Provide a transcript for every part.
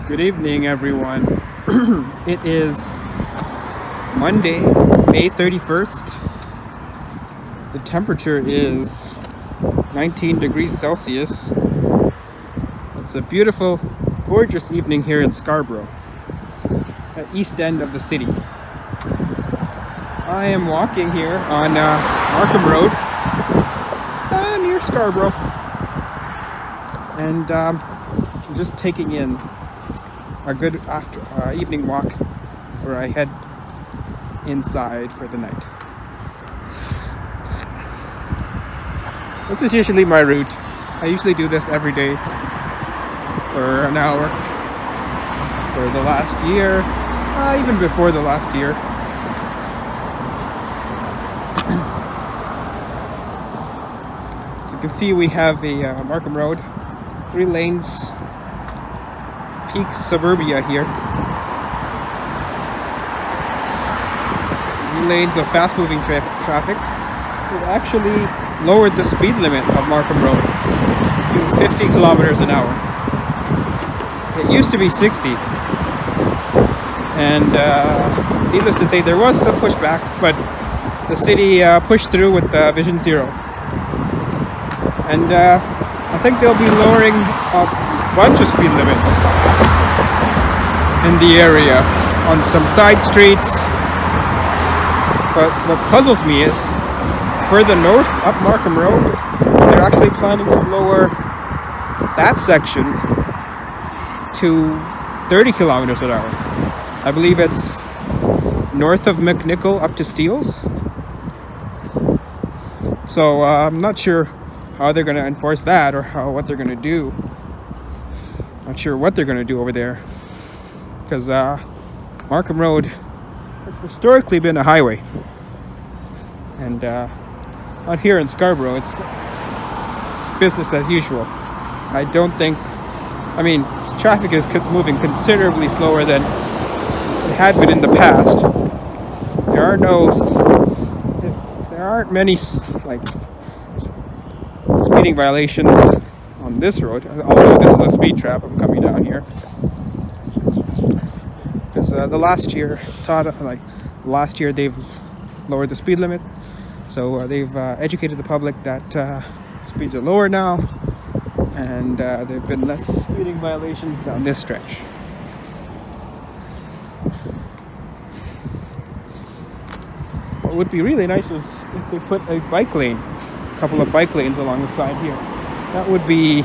Good evening, everyone. It is Monday, May 31st. The temperature is 19 degrees Celsius. It's a beautiful, gorgeous evening here in Scarborough, at east end of the city. I am walking here on Markham Road, near Scarborough, and just taking in a good evening walk before I head inside for the night. This is usually my route. I usually do this every day for an hour for the last year, even before the last year. As you can see, we have a Markham Road, 3 lanes, peak suburbia here. 3 lanes of fast-moving traffic. We've actually lowered the speed limit of Markham Road to 50 kilometers an hour. It used to be 60, and needless to say, there was some pushback, but the city pushed through with Vision Zero, and I think they'll be lowering a bunch of speed limits in the area on some side streets. But what puzzles me is, further north up Markham Road, they're actually planning to lower that section to 30 kilometers an hour. I believe it's north of McNichol up to Steeles. So I'm not sure how they're going to enforce that, or what they're going to do. Not sure what they're going to do over there, because Markham Road has historically been a highway, and out here in Scarborough, it's business as usual. I don't think, traffic is moving considerably slower than it had been in the past. There aren't many speeding violations on this road, although this is a speed trap. I'm coming down here because the last year has taught, last year they've lowered the speed limit, so they've educated the public that speeds are lower now, and there have been less speeding violations down this stretch. What would be really nice is if they put a bike lane, a couple of bike lanes along the side here. That would be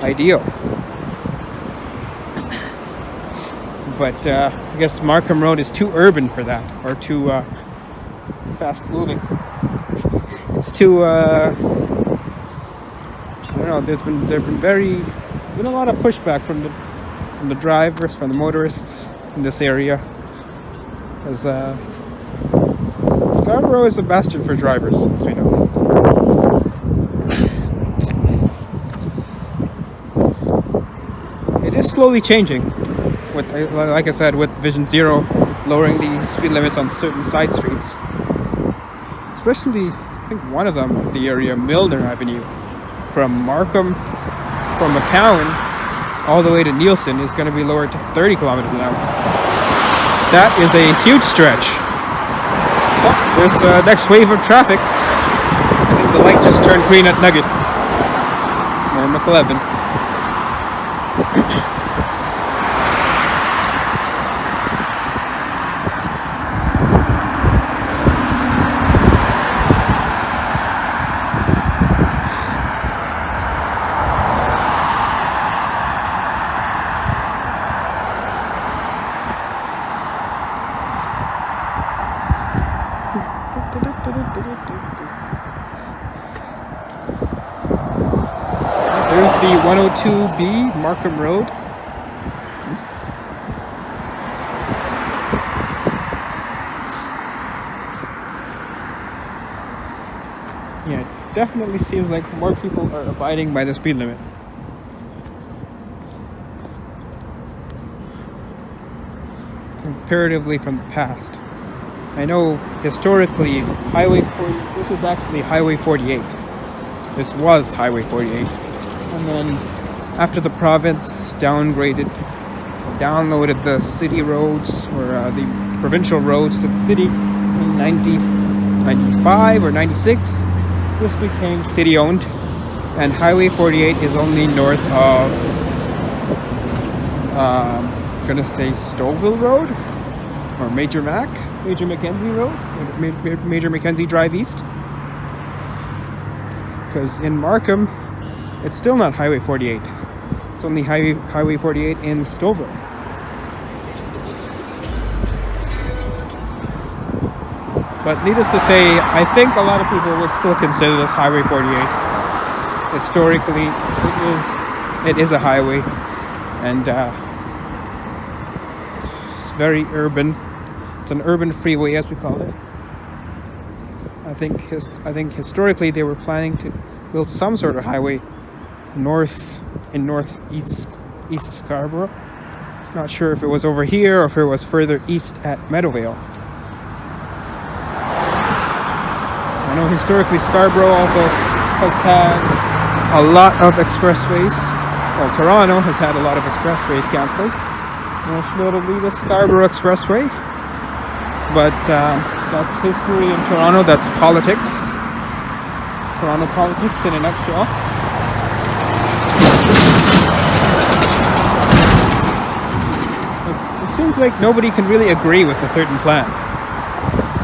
ideal. But I guess Markham Road is too urban for that, or too fast moving. It's too I don't know. There's been a lot of pushback from the drivers, from the motorists in this area, as Scarborough is a bastion for drivers, as we know. It is slowly changing, with, like I said, with Vision Zero lowering the speed limits on certain side streets. Especially, I think one of them in the area, Milner Avenue, from McCowan all the way to Nielsen, is going to be lowered to 30 kilometers an hour. That is a huge stretch. Oh, there's the next wave of traffic. I think the light just turned green at Nugget, or McLevin. There's the 102B Markham Road. Yeah, it definitely seems like more people are abiding by the speed limit. Comparatively from the past. I know historically this is actually Highway 48. This was Highway 48. And then after the province downgraded downloaded the city roads or the provincial roads to the city in 1995 or 96. This became city owned, and Highway 48 is only north of gonna say Stouffville Road or Major Mackenzie Road, Major Mackenzie Drive East. Because in Markham, it's still not Highway 48. It's only Highway 48 in Stouffville. But needless to say, I think a lot of people would still consider this Highway 48. Historically, it is a highway, and it's very urban. It's an urban freeway, as we call it. I think historically they were planning to build some sort of highway northeast Scarborough. Not sure if it was over here or if it was further east at Meadowvale. I know historically Scarborough also has had a lot of expressways. Well, Toronto has had a lot of expressways cancelled, most notably the Scarborough Expressway. But that's history in Toronto. That's politics. Toronto politics in a nutshell. It seems like nobody can really agree with a certain plan.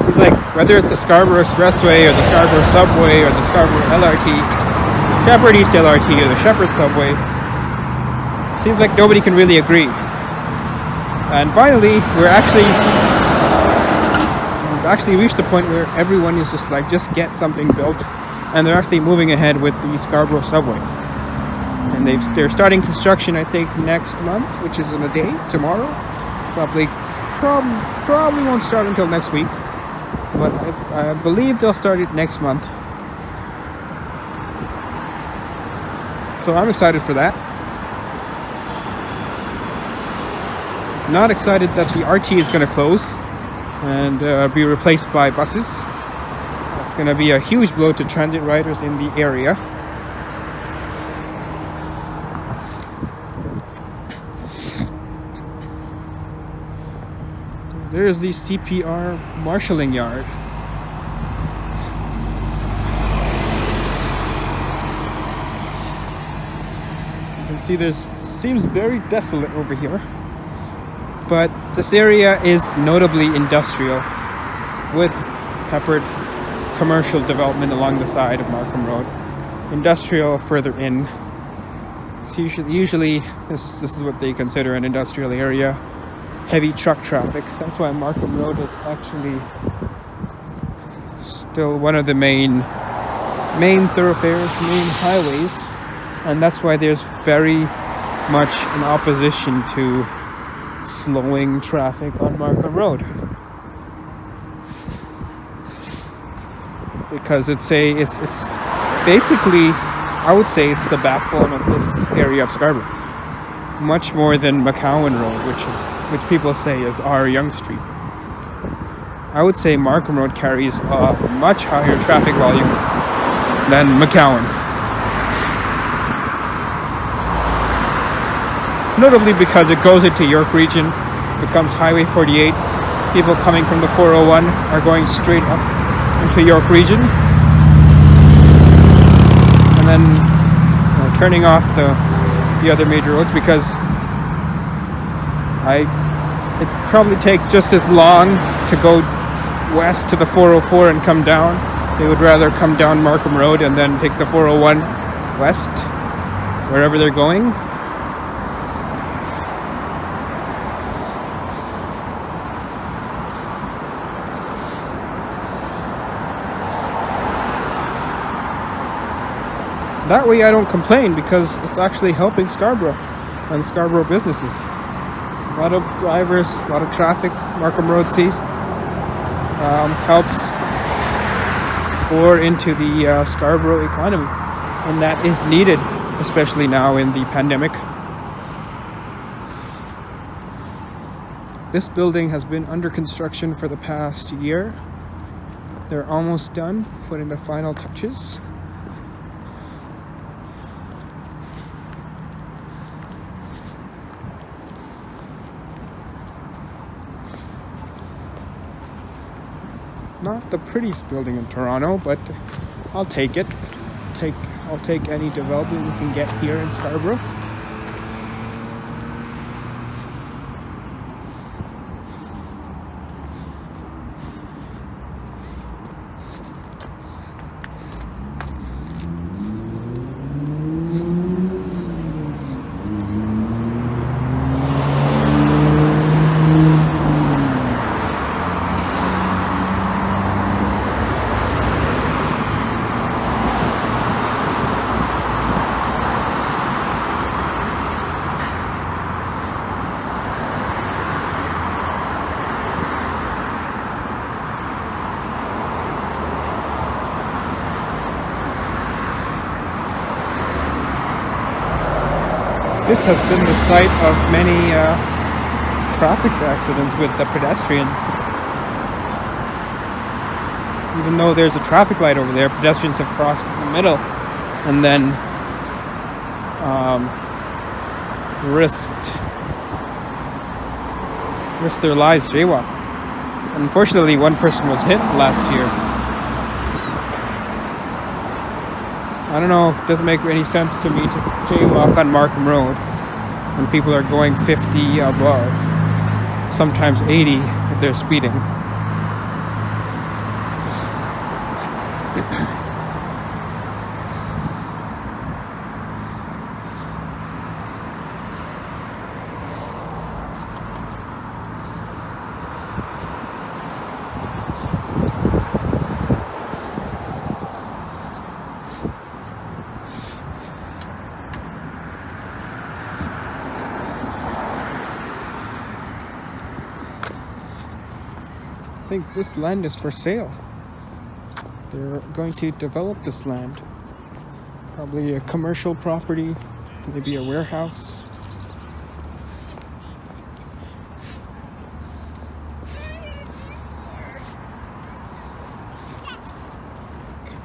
It's like whether it's the Scarborough Expressway or the Scarborough Subway or the Scarborough LRT, Sheppard East LRT or the Sheppard Subway, seems like nobody can really agree. And finally, we've actually reached the point where everyone is just like, just get something built, and they're actually moving ahead with the Scarborough Subway. And they're starting construction, I think, next month, which is in a day, tomorrow. Probably won't start until next week, but I believe they'll start it next month. So I'm excited for that. Not excited that the RT is going to close and be replaced by buses. It's going to be a huge blow to transit riders in the area. There's the CPR marshalling yard. As you can see, seems very desolate over here. But this area is notably industrial, with peppered commercial development along the side of Markham Road. Industrial further in. It's usually this is what they consider an industrial area. Heavy truck traffic. That's why Markham Road is actually still one of the main thoroughfares, main highways, and that's why there's very much an opposition to slowing traffic on Markham Road, because it's basically, I would say it's the backbone of this area of Scarborough, much more than McCowan Road, which people say is our Young Street. I would say Markham Road carries a much higher traffic volume than McCowan. Notably because it goes into York Region, becomes Highway 48. People coming from the 401 are going straight up into York Region, and then turning off the other major roads, because it probably takes just as long to go west to the 404 and come down. They would rather come down Markham Road and then take the 401 west, wherever they're going. That way I don't complain, because it's actually helping Scarborough and Scarborough businesses. A lot of drivers, a lot of traffic Markham Road sees. Helps pour into the Scarborough economy, and that is needed, especially now in the pandemic. This building has been under construction for the past year. They're almost done putting the final touches. not the prettiest building in Toronto, but I'll take it. I'll take any development we can get here in Scarborough. This has been the site of many traffic accidents with the pedestrians. Even though there's a traffic light over there, pedestrians have crossed in the middle and then risked their lives jaywalk. Unfortunately, one person was hit last year. I don't know, it doesn't make any sense to me to jaywalk on Markham Road when people are going 50 above, sometimes 80 if they're speeding. I think this land is for sale. They're going to develop this land. Probably a commercial property, maybe a warehouse.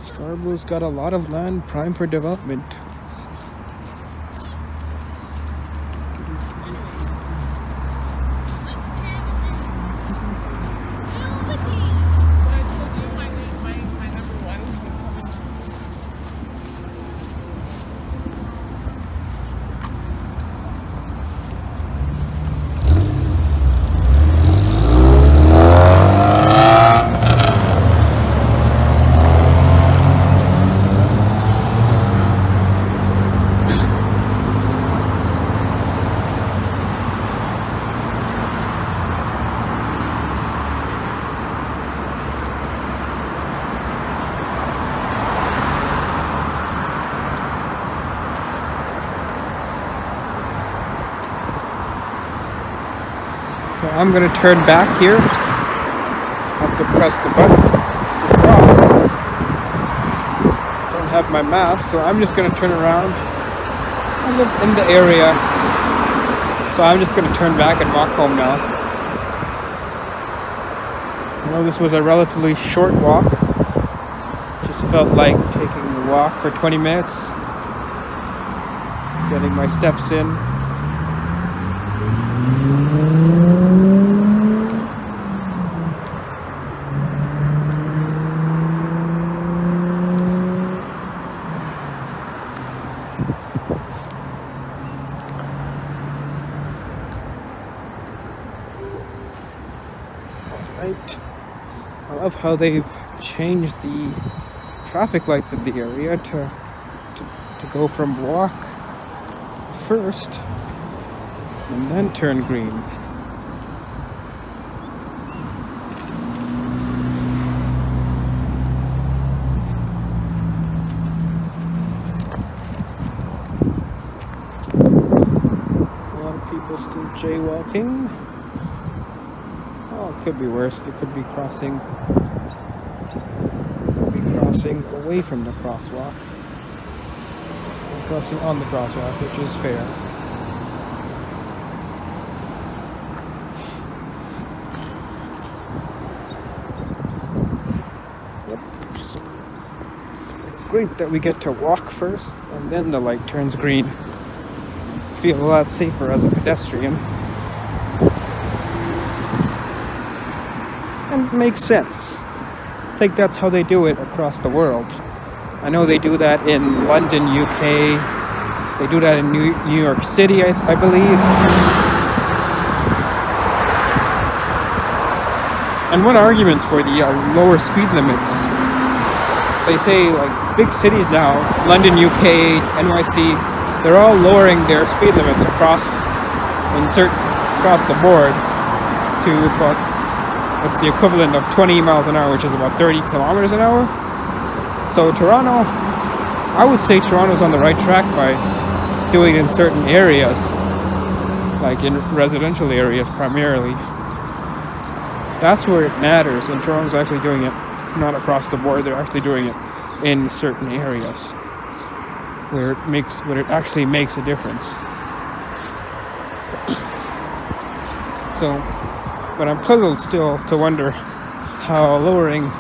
Scarborough's got a lot of land prime for development. So I'm going to turn back here. I have to press the button to cross. Don't have my mask, so I'm just going to turn around. I live in the area, so I'm just going to turn back and walk home now. I know this was a relatively short walk. Just felt like taking a walk for 20 minutes, getting my steps in. I love how they've changed the traffic lights in the area to go from walk first and then turn green. A lot of people still jaywalking. Oh, it could be worse. They could be crossing away from the crosswalk. They're crossing on the crosswalk, which is fair. Yep. It's great that we get to walk first and then the light turns green. Feel a lot safer as a pedestrian. And it makes sense. think that's how they do it across the world. I know they do that in London, UK. They do that in New York City, I believe. And one argument for the lower speed limits, they say like big cities now, London, UK, NYC, they're all lowering their speed limits across the board to about, what's the equivalent of 20 miles an hour, which is about 30 kilometers an hour. So Toronto, I would say Toronto's on the right track by doing it in certain areas, like in residential areas primarily. That's where it matters, and Toronto's actually doing it not across the board. They're actually doing it in certain areas where it actually makes a difference. So, but I'm puzzled still to wonder how lowering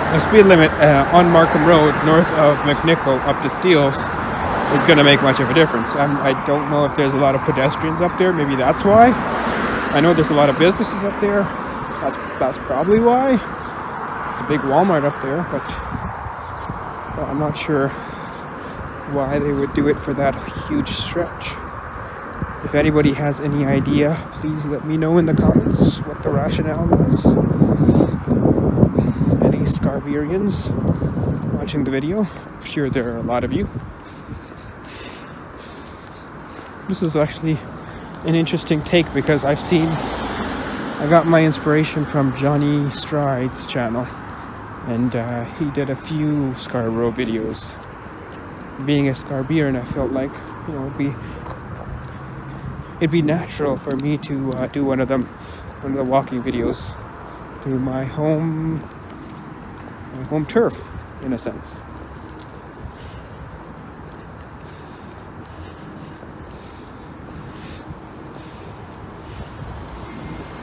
the speed limit on Markham Road north of McNichol up to Steeles is going to make much of a difference. I don't know if there's a lot of pedestrians up there. Maybe that's why. I know there's a lot of businesses up there. That's probably why. It's a big Walmart up there, but I'm not sure why they would do it for that huge stretch. If anybody has any idea, please let me know in the comments what the rationale was. Any Scarboroughans watching the video? I'm sure there are a lot of you. This is actually an interesting take because I got my inspiration from Johnny Stride's channel, and he did a few Scarborough videos. Being a Scarboroughan, I felt like, you know, it'd be natural for me to do one of the walking videos through my home turf, in a sense.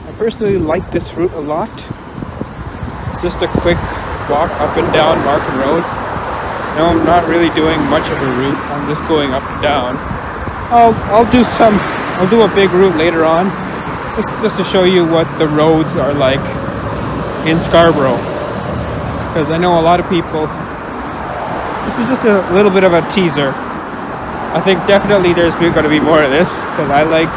I personally like this route a lot. It's just a quick walk up and down Markham Road. No, I'm not really doing much of a route. I'm just going up and down. I'll do a big route later on. This is just to show you what the roads are like in Scarborough. Because I know a lot of people. This is just a little bit of a teaser. I think definitely there's going to be more of this, because I like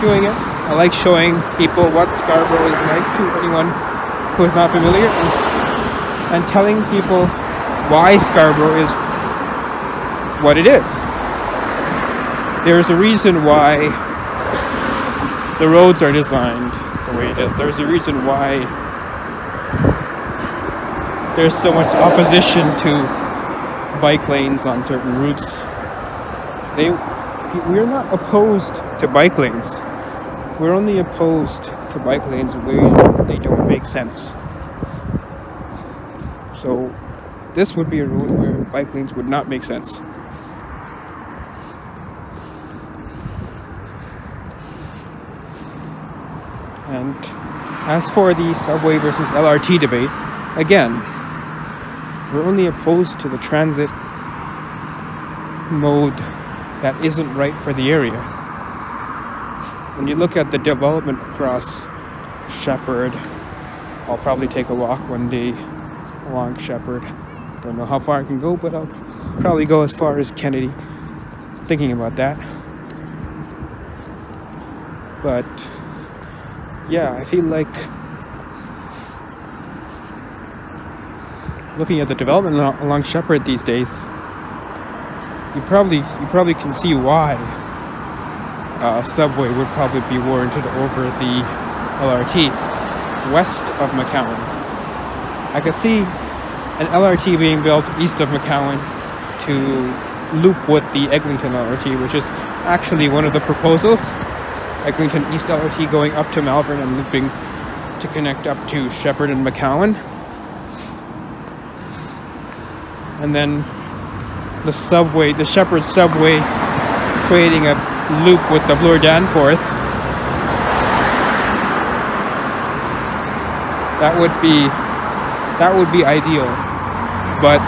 doing it. I like showing people what Scarborough is like to anyone who is not familiar, and telling people why Scarborough is what it is. There's a reason why the roads are designed the way it is. There's a reason why there's so much opposition to bike lanes on certain routes. We're not opposed to bike lanes. We're only opposed to bike lanes where they don't make sense. So this would be a road where bike lanes would not make sense. And as for the subway versus LRT debate, again, we're only opposed to the transit mode that isn't right for the area. When you look at the development across Shepherd, I'll probably take a walk one day along Shepherd. Don't know how far I can go, but I'll probably go as far as Kennedy, thinking about that. But yeah, I feel like looking at the development along Shepherd these days, you probably can see why subway would probably be warranted over the LRT west of McCowan. I could see an LRT being built east of McCowan to loop with the Eglinton LRT, which is actually one of the proposals. Eglinton East LRT going up to Malvern and looping to connect up to Shepherd and McCowan. And then the Shepherd subway, creating a loop with the Bloor Danforth. That would be ideal. But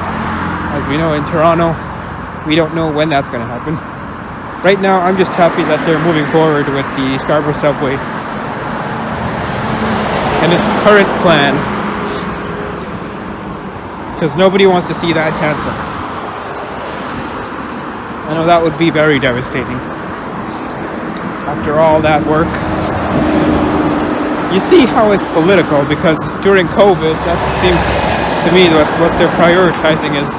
as we know, in Toronto, we don't know when that's going to happen. right now I'm just happy that they're moving forward with the Scarborough subway and its current plan, because nobody wants to see that canceled. I know that would be very devastating after all that work. You see how it's political, because during COVID, that seems to me what they're prioritizing is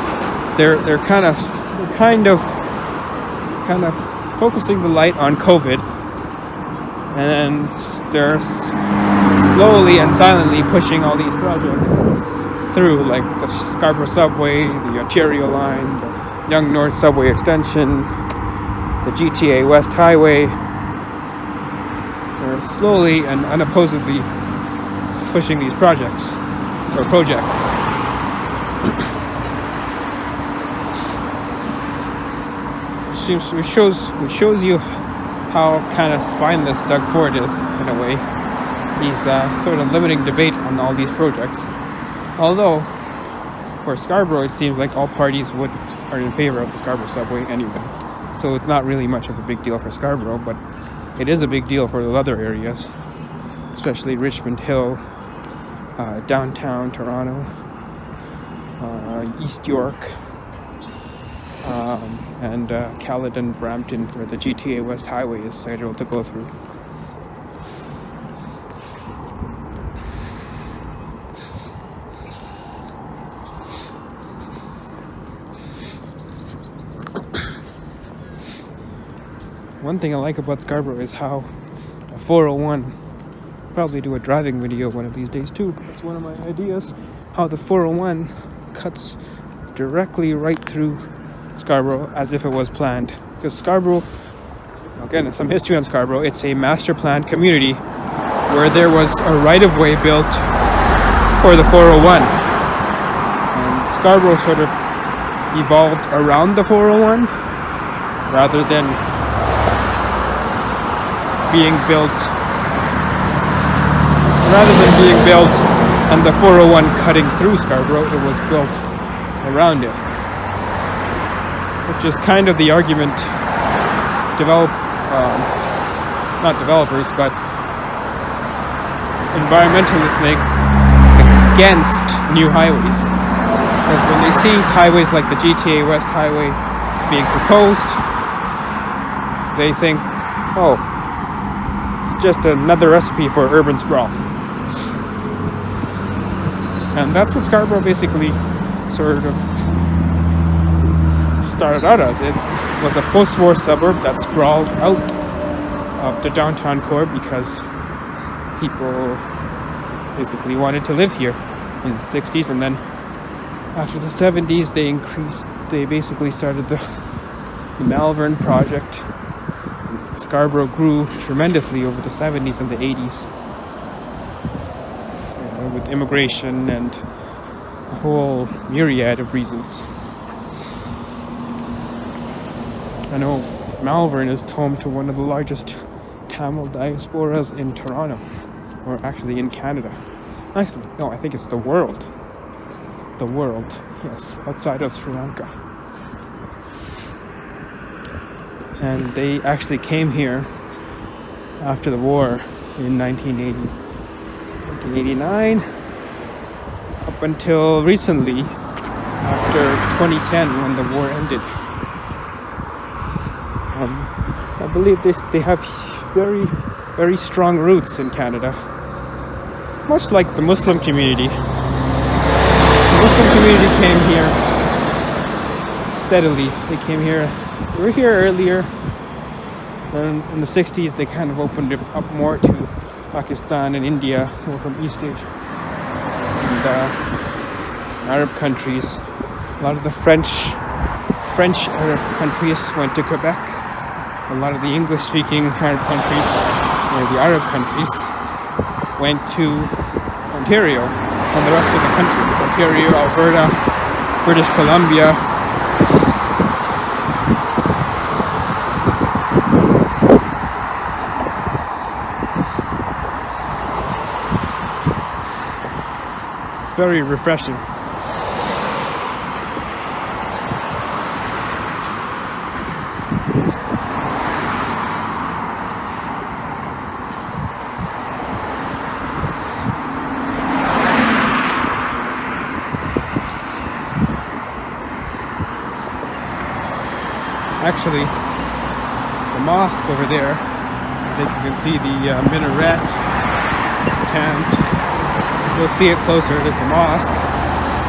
they're kind of focusing the light on COVID, and they're slowly and silently pushing all these projects through, like the Scarborough subway, the Ontario line, the Young North subway extension, the GTA West highway. They're slowly and unopposedly pushing these projects. Which shows you how kind of spineless Doug Ford is, in a way. He's sort of limiting debate on all these projects. Although, for Scarborough, it seems like all parties are in favor of the Scarborough subway anyway. So it's not really much of a big deal for Scarborough, but it is a big deal for the other areas, especially Richmond Hill, downtown Toronto, East York, and Caledon, Brampton, where the GTA West highway is scheduled to go through. One thing I like about Scarborough is how a 401, probably do a driving video one of these days too. That's one of my ideas. How the 401 cuts directly right through Scarborough as if it was planned. Because Scarborough, again, some history on Scarborough, it's a master planned community where there was a right-of-way built for the 401. And Scarborough sort of evolved around the 401 rather than being built and the 401 cutting through Scarborough. It was built around it, which is kind of the argument not developers, but environmentalists make against new highways. Because when they see highways like the GTA West highway being proposed, they think, oh, it's just another recipe for urban sprawl. And that's what Scarborough basically sort of started out as. It was a post-war suburb that sprawled out of the downtown core because people basically wanted to live here in the 60s, and then after the 70s they basically started the Malvern project. Scarborough grew tremendously over the 70s and the 80s, with immigration and a whole myriad of reasons. I know Malvern is home to one of the largest Tamil diasporas in Toronto, or actually in Canada. Actually, no, I think it's the world. The world, yes, outside of Sri Lanka. And they actually came here after the war in 1989, up until recently, after 2010, when the war ended. I believe they have very, very strong roots in Canada, much like the Muslim community. The Muslim community came here steadily. They came here. They were here earlier. Then in the 60s, they kind of opened it up more to Pakistan and India, more from East Asia, and Arab countries. A lot of the French Arab countries went to Quebec. A lot of the English-speaking Arab countries, or the Arab countries, went to Ontario and the rest of the country. Ontario, Alberta, British Columbia. It's very refreshing. Actually, the mosque over there, I think you can see the minaret. Can't. You'll see it closer. There's the mosque.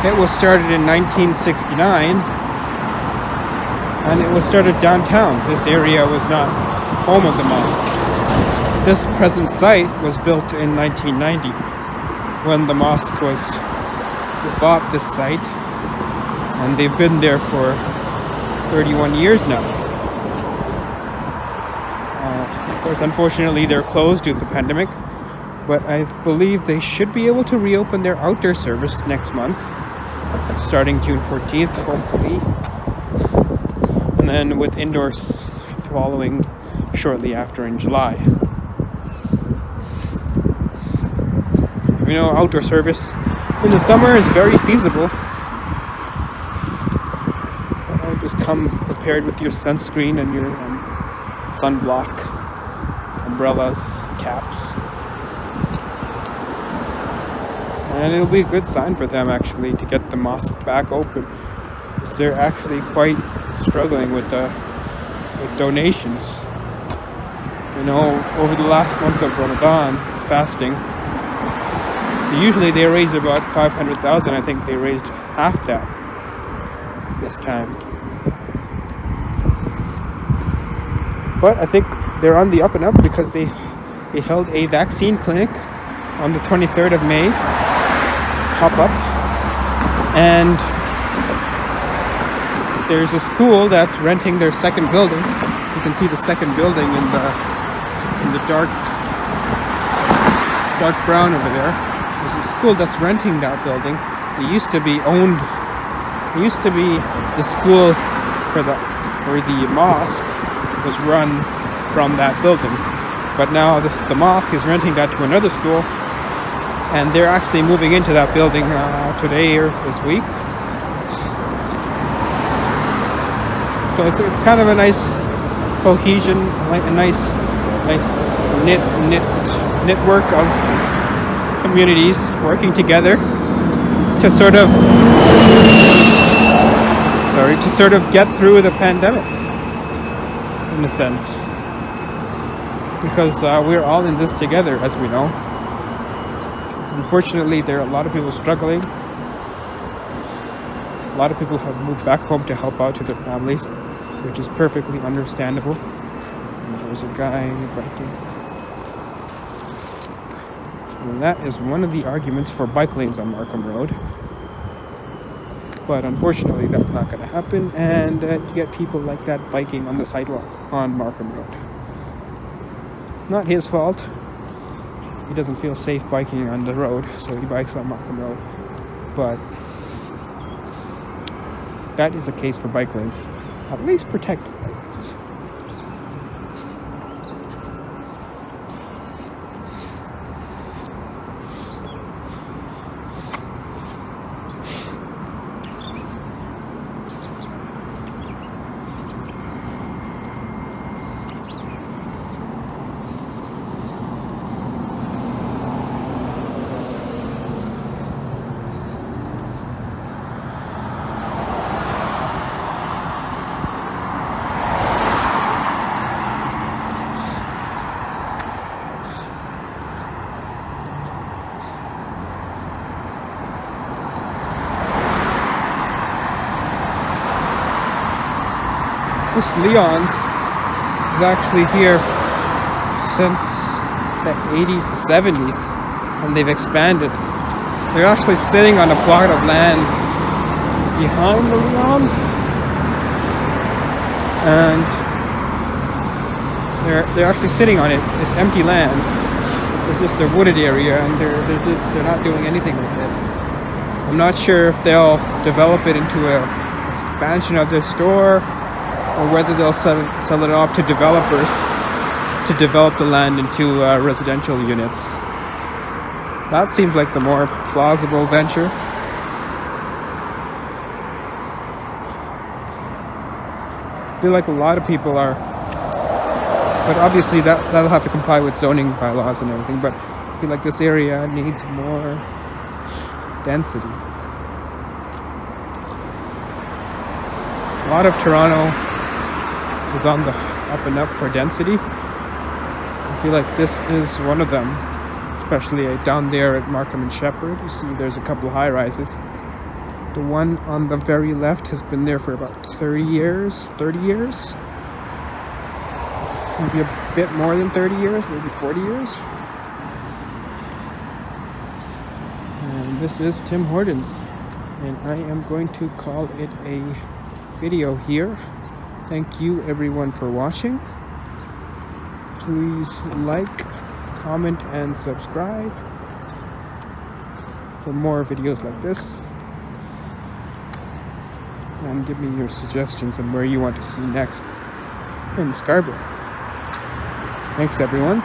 It was started in 1969, and it was started downtown. This area was not home of the mosque. This present site was built in 1990 when the mosque was bought this site, and they've been there for 31 years now. Of course, unfortunately, they're closed due to the pandemic, but I believe they should be able to reopen their outdoor service next month, starting June 14th, hopefully, and then with indoors following shortly after in July. You know, outdoor service in the summer is very feasible. Just come prepared with your sunscreen and your sunblock, umbrellas, caps. And it'll be a good sign for them actually to get the mosque back open. They're actually quite struggling with donations. You know, over the last month of Ramadan fasting, usually they raise about 500,000. I think they raised half that this time. But I think they're on the up and up because they held a vaccine clinic on the 23rd of May, pop up, and there's a school that's renting their second building. You can see the second building in the dark brown over there. There's a school that's renting that building. It used to be the school for the mosque was run from that building, but now the mosque is renting that to another school, and they're actually moving into that building today or this week. So it's kind of a nice cohesion, like a nice network of communities working together to sort of get through the pandemic, in a sense, because we're all in this together, as we know. Unfortunately, there are a lot of people struggling. A lot of people have moved back home to help out to their families, which is perfectly understandable. And there's a guy biking. And that is one of the arguments for bike lanes on Markham Road. But unfortunately, that's not going to happen, and you get people like that biking on the sidewalk on Markham Road. Not his fault. He doesn't feel safe biking on the road, so he bikes on Markham Road. But that is a case for bike lanes. At least protect bike lanes. This Leon's is actually here since the 80s, the 70s, and they've expanded. They're actually sitting on a plot of land behind the Leon's, and they're actually sitting on it. It's empty land. It's just a wooded area, and they're not doing anything with it. I'm not sure if they'll develop it into an expansion of their store, or whether they'll sell it off to developers to develop the land into residential units. That seems like the more plausible venture. I feel like a lot of people are, but obviously that'll have to comply with zoning bylaws and everything, but I feel like this area needs more density. A lot of Toronto is on the up and up for density. I feel like this is one of them, especially down there at Markham and Shepherd. You see there's a couple of high rises. The one on the very left has been there for about 30 years. Maybe a bit more than 30 years, maybe 40 years. And this is Tim Hortons. And I am going to call it a video here. Thank you everyone for watching. Please like, comment, and subscribe for more videos like this. And give me your suggestions on where you want to see next in Scarborough. Thanks everyone.